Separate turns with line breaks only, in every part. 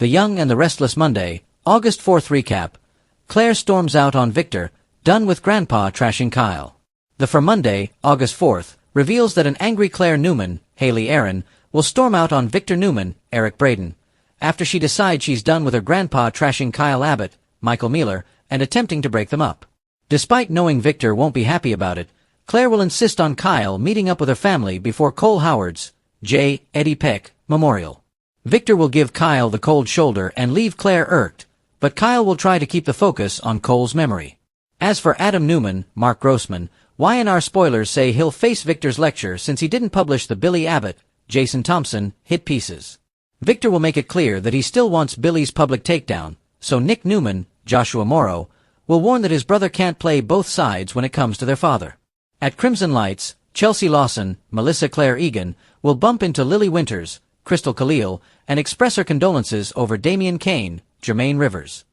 The Young and the Restless Monday, August 4th recap. Claire storms out on Victor, done with Grandpa trashing Kyle. The For Monday, August 4th, reveals that an angry Claire Newman, Haley Aaron, will storm out on Victor Newman, Eric Braden, after she decides she's done with her grandpa trashing Kyle Abbott, Michael Mealer, and attempting to break them up. Despite knowing Victor won't be happy about it, Claire will insist on Kyle meeting up with her family before Cole Howard's, J. Eddie Peck, memorial. Victor will give Kyle the cold shoulder and leave Claire irked, but Kyle will try to keep the focus on Cole's memory. As for Adam Newman, Mark Grossman, Y&R spoilers say he'll face Victor's lecture since he didn't publish the Billy Abbott, Jason Thompson, hit pieces. Victor will make it clear that he still wants Billy's public takedown, so Nick Newman, Joshua Morrow, will warn that his brother can't play both sides when it comes to their father. At Crimson Lights, Chelsea Lawson, Melissa Claire Egan, will bump into Lily Winters, Crystal Khalil, and express her condolences over Damian Kane, Jermaine Rivers.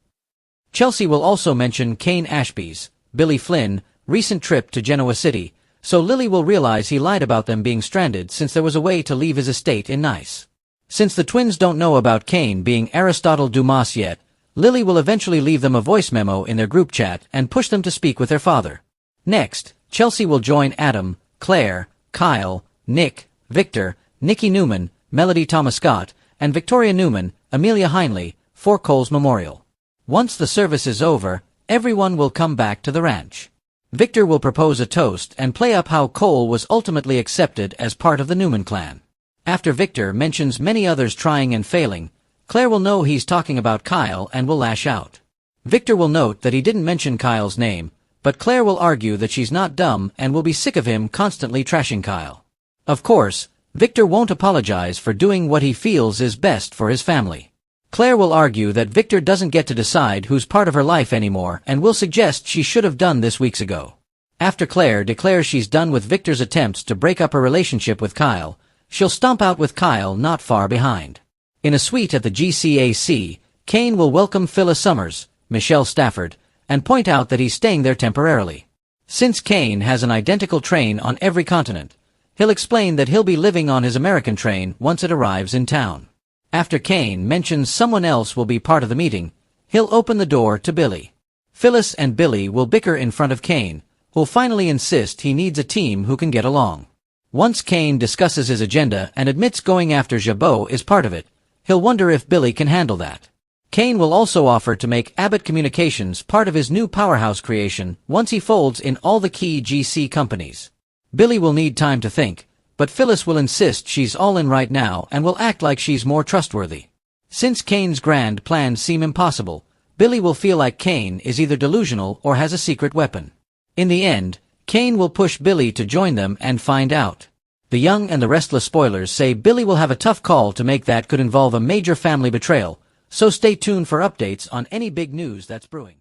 Chelsea will also mention Kane Ashby's, Billy Flynn, recent trip to Genoa City, so Lily will realize he lied about them being stranded since there was a way to leave his estate in Nice. Since the twins don't know about Kane being Aristotle Dumas yet, Lily will eventually leave them a voice memo in their group chat and push them to speak with their father. Next, Chelsea will join Adam, Claire, Kyle, Nick, Victor, Nikki Newman, Melody Thomas Scott, and Victoria Newman, Amelia Heinley, for Cole's memorial. Once the service is over, everyone will come back to the ranch. Victor will propose a toast and play up how Cole was ultimately accepted as part of the Newman clan. After Victor mentions many others trying and failing, Claire will know he's talking about Kyle and will lash out. Victor will note that he didn't mention Kyle's name, but Claire will argue that she's not dumb and will be sick of him constantly trashing Kyle. Of course, Victor won't apologize for doing what he feels is best for his family. Claire will argue that Victor doesn't get to decide who's part of her life anymore and will suggest she should have done this weeks ago. After Claire declares she's done with Victor's attempts to break up her relationship with Kyle, she'll stomp out with Kyle not far behind. In a suite at the GCAC, Kane will welcome Phyllis Summers, Michelle Stafford, and point out that he's staying there temporarily. Since Kane has an identical train on every continent, he'll explain that he'll be living on his American train once it arrives in town. After Kane mentions someone else will be part of the meeting, he'll open the door to Billy. Phyllis and Billy will bicker in front of Kane, who'll finally insist he needs a team who can get along. Once Kane discusses his agenda and admits going after Jabot is part of it, he'll wonder if Billy can handle that. Kane will also offer to make Abbott Communications part of his new powerhouse creation once he folds in all the key GC companies. Billy will need time to think, but Phyllis will insist she's all in right now and will act like she's more trustworthy. Since Kane's grand plans seem impossible, Billy will feel like Kane is either delusional or has a secret weapon. In the end, Kane will push Billy to join them and find out. The Young and the Restless spoilers say Billy will have a tough call to make that could involve a major family betrayal, so stay tuned for updates on any big news that's brewing.